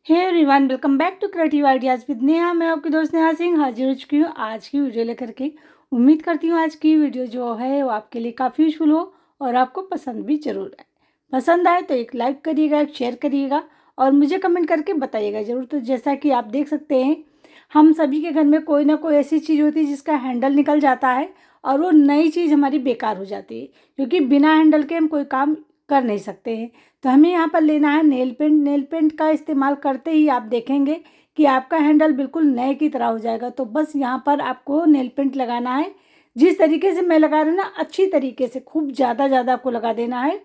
Hey everyone, welcome back to creative ideas with Neha. मैं आपकी दोस्त नेहा सिंह हाजिर हो चुकी हूँ आज की वीडियो लेकर के। उम्मीद करती हूँ आज की वीडियो जो है वो आपके लिए काफ़ी यूजफुल हो और आपको पसंद भी ज़रूर आए। पसंद आए तो एक लाइक करिएगा, एक शेयर करिएगा और मुझे कमेंट करके बताइएगा ज़रूर। तो जैसा कि आप देख सकते हैं, हम सभी के घर में कोई ना कोई ऐसी चीज़ होती है जिसका हैंडल निकल जाता है और वो नई चीज़ हमारी बेकार हो जाती है, क्योंकि बिना हैंडल के हम कोई काम कर नहीं सकते हैं। तो हमें यहाँ पर लेना है नेल पेंट। नेल पेंट का इस्तेमाल करते ही आप देखेंगे कि आपका हैंडल बिल्कुल नए की तरह हो जाएगा। तो बस यहाँ पर आपको नेल पेंट लगाना है। जिस तरीके से मैं लगा रही हूँ ना, अच्छी तरीके से, खूब ज़्यादा आपको लगा देना है।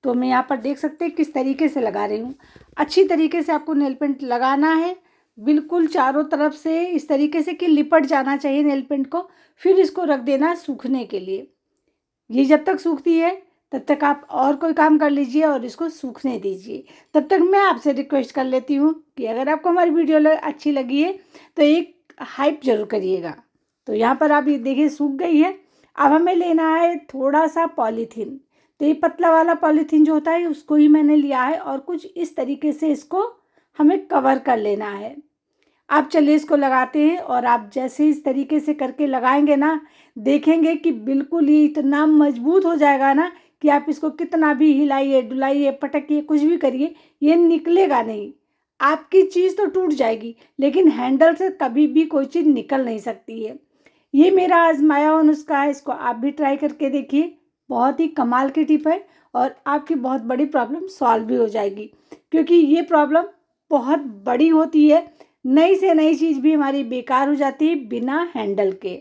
तो मैं यहाँ पर देख सकते हैं किस तरीके से लगा रही हूँ। अच्छी तरीके से आपको नेल पेंट लगाना है, बिल्कुल चारों तरफ से इस तरीके से कि लिपट जाना चाहिए नेल पेंट को। फिर इसको रख देना है सूखने के लिए। ये जब तक सूखती है तब तक आप और कोई काम कर लीजिए और इसको सूखने दीजिए। तब तक मैं आपसे रिक्वेस्ट कर लेती हूँ कि अगर आपको हमारी वीडियो अच्छी लगी है तो एक हाइप ज़रूर करिएगा। तो यहाँ पर आप ये देखिए सूख गई है। अब हमें लेना है थोड़ा सा पॉलीथीन। तो ये पतला वाला पॉलीथीन जो होता है उसको ही मैंने लिया है और कुछ इस तरीके से इसको हमें कवर कर लेना है। आप चलिए इसको लगाते हैं और आप जैसे इस तरीके से करके लगाएंगे ना, देखेंगे कि बिल्कुल ही इतना मजबूत हो जाएगा ना कि आप इसको कितना भी हिलाइए डुलाइए पटकिए कुछ भी करिए, ये निकलेगा नहीं। आपकी चीज़ तो टूट जाएगी लेकिन हैंडल से कभी भी कोई चीज़ निकल नहीं सकती है। ये मेरा आजमाया हुआ नुस्खा है, इसको आप भी ट्राई करके देखिए। बहुत ही कमाल की टिप है और आपकी बहुत बड़ी प्रॉब्लम सॉल्व भी हो जाएगी, क्योंकि ये प्रॉब्लम बहुत बड़ी होती है। नई से नई चीज़ भी हमारी बेकार हो जाती है बिना हैंडल के।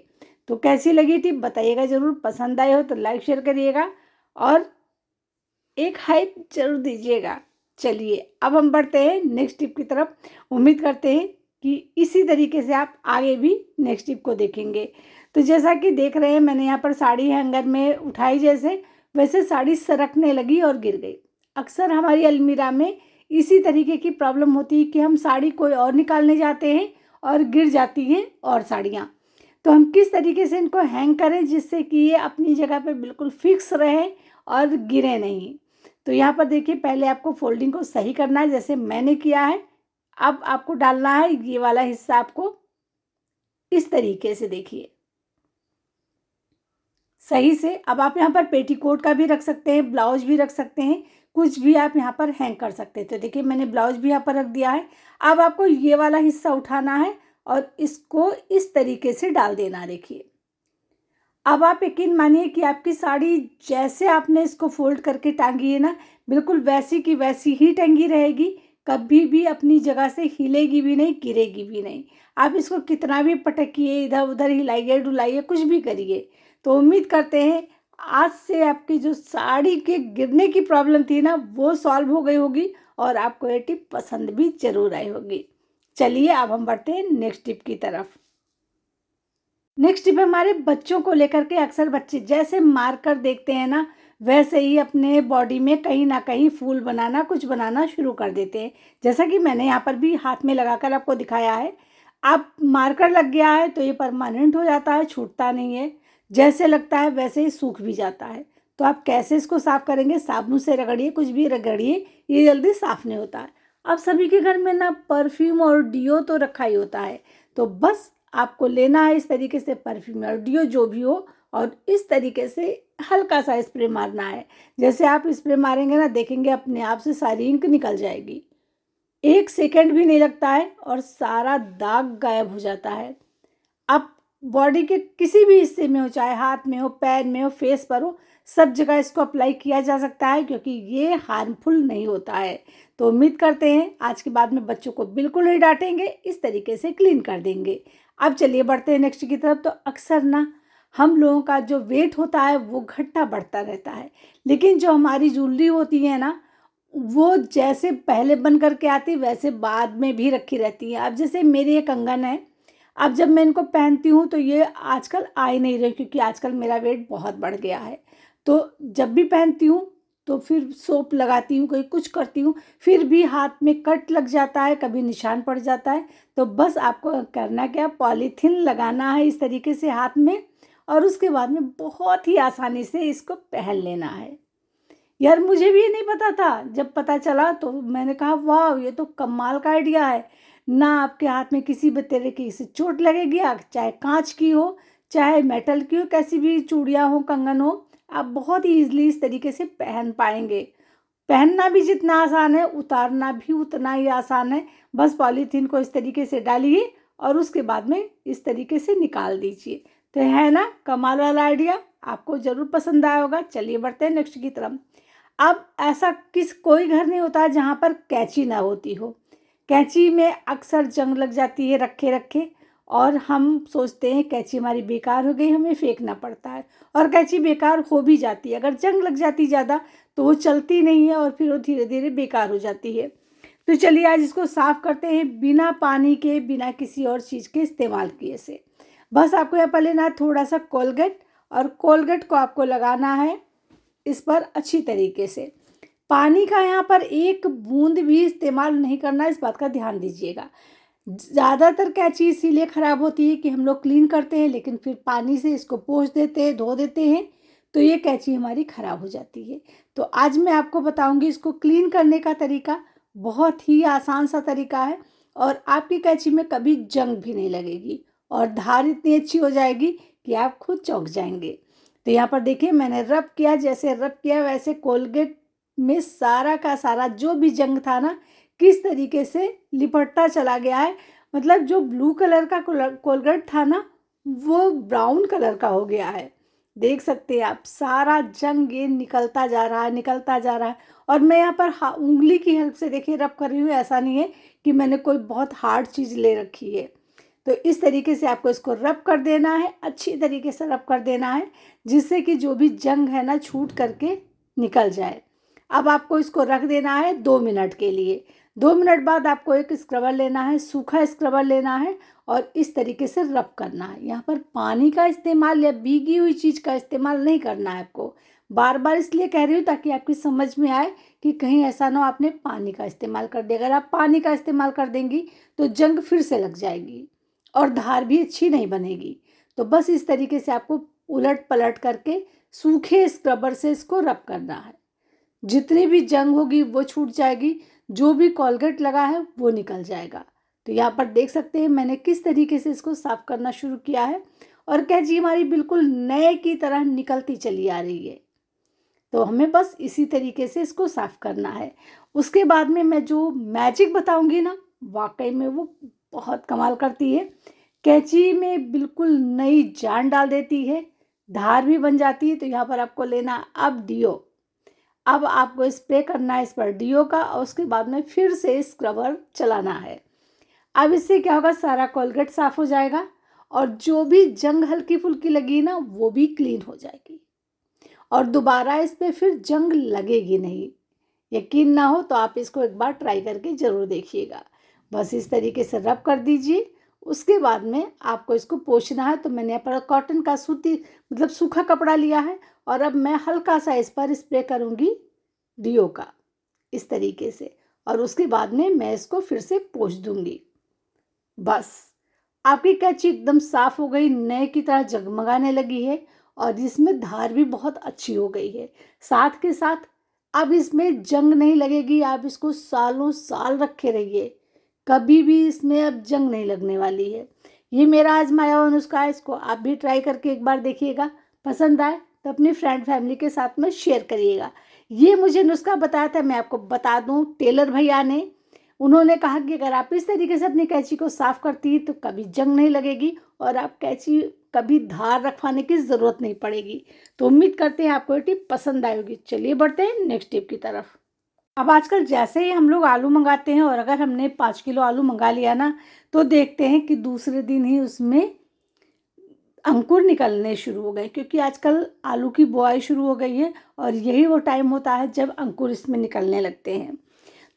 तो कैसी लगी टिप बताइएगा ज़रूर। पसंद आए हो तो लाइक शेयर करिएगा और एक हाइप जरूर दीजिएगा। चलिए अब हम बढ़ते हैं नेक्स्ट टिप की तरफ। उम्मीद करते हैं कि इसी तरीके से आप आगे भी नेक्स्ट टिप को देखेंगे। तो जैसा कि देख रहे हैं, मैंने यहाँ पर साड़ी हैंगर में उठाई, जैसे वैसे साड़ी सरकने लगी और गिर गई। अक्सर हमारी अलमीरा में इसी तरीके की प्रॉब्लम होती है कि हम साड़ी कोई और निकालने जाते हैं और गिर जाती हैं और साड़ियाँ। तो हम किस तरीके से इनको हैंग करें जिससे कि ये अपनी जगह पे बिल्कुल फिक्स रहे और गिरे नहीं। तो यहाँ पर देखिए, पहले आपको फोल्डिंग को सही करना है जैसे मैंने किया है। अब आपको डालना है ये वाला हिस्सा, आपको इस तरीके से देखिए सही से। अब आप यहाँ पर पेटीकोट का भी रख सकते हैं, ब्लाउज भी रख सकते हैं, कुछ भी आप यहाँ पर हैंग कर सकते हैं। तो देखिए मैंने ब्लाउज भी यहाँ पर रख दिया है। अब आपको ये वाला हिस्सा उठाना है और इसको इस तरीके से डाल देना। देखिए अब आप यकीन मानिए कि आपकी साड़ी जैसे आपने इसको फोल्ड करके टांगी है ना, बिल्कुल वैसी की वैसी ही टंगी रहेगी। कभी भी अपनी जगह से हिलेगी भी नहीं, गिरेगी भी नहीं। आप इसको कितना भी पटकिए, इधर उधर हिलाइए डुलाइए, कुछ भी करिए। तो उम्मीद करते हैं आज से आपकी जो साड़ी के गिरने की प्रॉब्लम थी ना, वो सॉल्व हो गई होगी और आपको ये टिप पसंद भी ज़रूर आई होगी। चलिए अब हम बढ़ते हैं नेक्स्ट टिप की तरफ। नेक्स्ट टिप है हमारे बच्चों को लेकर के। अक्सर बच्चे जैसे मार्कर देखते हैं ना, वैसे ही अपने बॉडी में कहीं ना कहीं फूल बनाना, कुछ बनाना शुरू कर देते हैं। जैसा कि मैंने यहाँ पर भी हाथ में लगाकर आपको दिखाया है। अब मार्कर लग गया है तो ये परमानेंट हो जाता है, छूटता नहीं है। जैसे लगता है वैसे ही सूख भी जाता है। तो आप कैसे इसको साफ़ करेंगे? साबुन से रगड़िए, कुछ भी रगड़िए, ये जल्दी साफ़ नहीं होता है। अब सभी के घर में ना परफ्यूम और डिओ तो रखा ही होता है। तो बस आपको लेना है इस तरीके से परफ्यूम और डिओ जो भी हो, और इस तरीके से हल्का सा स्प्रे मारना है। जैसे आप स्प्रे मारेंगे ना, देखेंगे अपने आप से सारी इंक निकल जाएगी। 1 सेकंड भी नहीं लगता है और सारा दाग गायब हो जाता है। आप बॉडी के किसी भी हिस्से में हो, चाहे हाथ में हो, पैर में हो, फेस पर हो, सब जगह इसको अप्लाई किया जा सकता है, क्योंकि ये हार्मफुल नहीं होता है। तो उम्मीद करते हैं आज के बाद में बच्चों को बिल्कुल नहीं डांटेंगे, इस तरीके से क्लीन कर देंगे। अब चलिए बढ़ते हैं नेक्स्ट की तरफ। तो अक्सर ना हम लोगों का जो वेट होता है वो घटता बढ़ता रहता है, लेकिन जो हमारी ज्वेलरी होती है ना, वो जैसे पहले बन करके आती वैसे बाद में भी रखी रहती है। अब जैसे मेरी एक कंगन है, अब जब मैं इनको पहनती हूँ तो ये आजकल आ ही नहीं रही, क्योंकि आजकल मेरा वेट बहुत बढ़ गया है। तो जब भी पहनती हूँ तो फिर सोप लगाती हूँ, कहीं कुछ करती हूँ, फिर भी हाथ में कट लग जाता है, कभी निशान पड़ जाता है। तो बस आपको करना क्या, पॉलीथीन लगाना है इस तरीके से हाथ में और उसके बाद में बहुत ही आसानी से इसको पहन लेना है। यार मुझे भी ये नहीं पता था। जब पता चला तो मैंने कहा वाह, ये तो कमाल का आइडिया है। ना आपके हाथ में किसी भी तरीके से चोट लगेगी, चाहे कांच की हो चाहे मेटल की हो, कैसी भी चूड़ियाँ हो कंगन हो, आप बहुत ही ईजिली इस तरीके से पहन पाएंगे। पहनना भी जितना आसान है, उतारना भी उतना ही आसान है। बस पॉलीथीन को इस तरीके से डालिए और उसके बाद में इस तरीके से निकाल दीजिए। तो है ना कमाल वाला आइडिया, आपको ज़रूर पसंद आया होगा। चलिए बढ़ते हैं नेक्स्ट की तरफ। अब ऐसा कोई घर नहीं होता है जहाँ पर कैंची ना होती हो। कैंची में अक्सर जंग लग जाती है रखे रखे, और हम सोचते हैं कैंची हमारी बेकार हो गई, हमें फेंकना पड़ता है। और कैंची बेकार हो भी जाती है, अगर जंग लग जाती ज़्यादा तो वो चलती नहीं है और फिर वो धीरे धीरे बेकार हो जाती है। तो चलिए आज इसको साफ़ करते हैं बिना पानी के, बिना किसी और चीज़ के इस्तेमाल किए से। बस आपको यहाँ पर लेना है थोड़ा सा कोलगेट, और कोलगेट को आपको लगाना है इस पर अच्छी तरीके से। पानी का यहाँ पर एक बूंद भी इस्तेमाल नहीं करना, इस बात का ध्यान दीजिएगा। ज़्यादातर कैंची इसीलिए ख़राब होती है कि हम लोग क्लीन करते हैं लेकिन फिर पानी से इसको पोंछ देते हैं, धो देते हैं, तो ये कैंची हमारी ख़राब हो जाती है। तो आज मैं आपको बताऊंगी इसको क्लीन करने का तरीका। बहुत ही आसान सा तरीका है और आपकी कैंची में कभी जंग भी नहीं लगेगी और धार इतनी अच्छी हो जाएगी कि आप खुद चौंक जाएंगे। तो यहाँ पर देखिए मैंने रब किया, जैसे रब किया वैसे कोलगेट में सारा का सारा जो भी जंग था ना, किस तरीके से लिपटता चला गया है। मतलब जो ब्लू कलर का कोलगेट था ना, वो ब्राउन कलर का हो गया है। देख सकते हैं आप, सारा जंग ये निकलता जा रहा है, निकलता जा रहा है। और मैं यहाँ पर उंगली की हेल्प से देखिए रब कर रही हूँ, ऐसा नहीं है कि मैंने कोई बहुत हार्ड चीज़ ले रखी है। तो इस तरीके से आपको इसको रब कर देना है, अच्छी तरीके से रब कर देना है, जिससे कि जो भी जंग है ना छूट करके निकल जाए। अब आपको इसको रख देना है 2 मिनट के लिए। 2 मिनट बाद आपको एक स्क्रबर लेना है, सूखा स्क्रबर लेना है और इस तरीके से रब करना है। यहाँ पर पानी का इस्तेमाल या भीगी हुई चीज़ का इस्तेमाल नहीं करना है आपको। बार बार इसलिए कह रही हूँ ताकि आपकी समझ में आए कि कहीं ऐसा ना हो आपने पानी का इस्तेमाल कर दिया। अगर आप पानी का इस्तेमाल कर देंगी तो जंग फिर से लग जाएगी और धार भी अच्छी नहीं बनेगी। तो बस इस तरीके से आपको उलट पलट करके सूखे स्क्रबर से इसको रब करना है। जितनी भी जंग होगी वो छूट जाएगी, जो भी कोलगेट लगा है वो निकल जाएगा। तो यहाँ पर देख सकते हैं मैंने किस तरीके से इसको साफ़ करना शुरू किया है और कैंची हमारी बिल्कुल नए की तरह निकलती चली आ रही है। तो हमें बस इसी तरीके से इसको साफ़ करना है। उसके बाद में मैं जो मैजिक बताऊंगी ना, वाकई में वो बहुत कमाल करती है। कैंची में बिल्कुल नई जान डाल देती है, धार भी बन जाती है। तो यहाँ पर आपको लेना अब डीओ। अब आपको स्प्रे करना है इस पर डीओ का और उसके बाद में फिर से स्क्रबर चलाना है। अब इससे क्या होगा, सारा कोलगेट साफ़ हो जाएगा और जो भी जंग हल्की फुल्की लगी ना वो भी क्लीन हो जाएगी और दोबारा इस पर फिर जंग लगेगी नहीं। यकीन ना हो तो आप इसको एक बार ट्राई करके ज़रूर देखिएगा। बस इस तरीके से रब कर दीजिए। उसके बाद में आपको इसको पोंछना है। तो मैंने यहाँ पर कॉटन का सूती मतलब सूखा कपड़ा लिया है और अब मैं हल्का सा इस पर स्प्रे करूँगी डीओ का इस तरीके से, और उसके बाद में मैं इसको फिर से पोंछ दूँगी। बस आपकी कैंची एकदम साफ़ हो गई, नए की तरह जगमगाने लगी है और इसमें धार भी बहुत अच्छी हो गई है। साथ के साथ अब इसमें जंग नहीं लगेगी। आप इसको सालों साल रखे रहिए, कभी भी इसमें अब जंग नहीं लगने वाली है। ये मेरा आजमाया हुआ नुस्खा है, इसको आप भी ट्राई करके एक बार देखिएगा। पसंद आए तो अपनी फ्रेंड फैमिली के साथ में शेयर करिएगा। ये मुझे नुस्खा बताया था, मैं आपको बता दूं, टेलर भैया ने। उन्होंने कहा कि अगर आप इस तरीके से अपनी कैंची को साफ़ करती है तो कभी जंग नहीं लगेगी और आप कैंची कभी धार रखवाने की ज़रूरत नहीं पड़ेगी। तो उम्मीद करते हैं आपको ये टिप पसंद आई होगी। चलिए बढ़ते हैं नेक्स्ट टिप की तरफ। अब आजकल जैसे ही हम लोग आलू मंगाते हैं और अगर हमने 5 किलो आलू मंगा लिया ना, तो देखते हैं कि दूसरे दिन ही उसमें अंकुर निकलने शुरू हो गए, क्योंकि आजकल आलू की बुआई शुरू हो गई है और यही वो टाइम होता है जब अंकुर इसमें निकलने लगते हैं।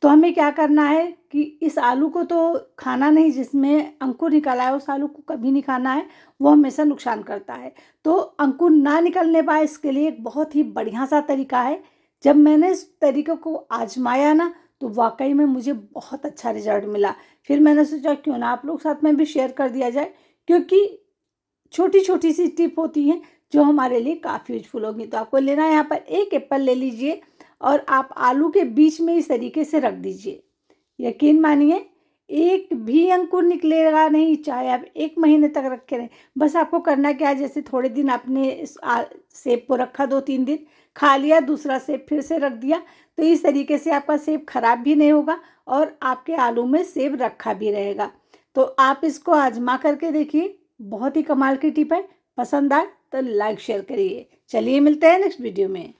तो हमें क्या करना है कि इस आलू को तो खाना नहीं, जिसमें अंकुर निकला है उस आलू को कभी नहीं खाना है, वो हमेशा नुकसान करता है। तो अंकुर ना निकलने पाए इसके लिए एक बहुत ही बढ़िया सा तरीका है। जब मैंने इस तरीके को आजमाया ना तो वाकई में मुझे बहुत अच्छा रिजल्ट मिला। फिर मैंने सोचा क्यों ना आप लोग साथ में भी शेयर कर दिया जाए, क्योंकि छोटी छोटी सी टिप होती हैं जो हमारे लिए काफ़ी यूजफुल होगी। तो आपको लेना है यहाँ पर एक एप्पल ले लीजिए और आप आलू के बीच में इस तरीके से रख दीजिए। यकीन मानिए एक भी अंकुर निकलेगा नहीं, चाहे आप 1 महीने तक रखे रहें। बस आपको करना क्या है, जैसे थोड़े दिन आपने इस सेब को रखा, 2-3 दिन खा लिया, दूसरा सेब फिर से रख दिया, तो इस तरीके से आपका सेब खराब भी नहीं होगा और आपके आलू में सेब रखा भी रहेगा। तो आप इसको आजमा करके देखिए, बहुत ही कमाल की टिप है। पसंद आए तो लाइक शेयर करिए। चलिए मिलते हैं नेक्स्ट वीडियो में।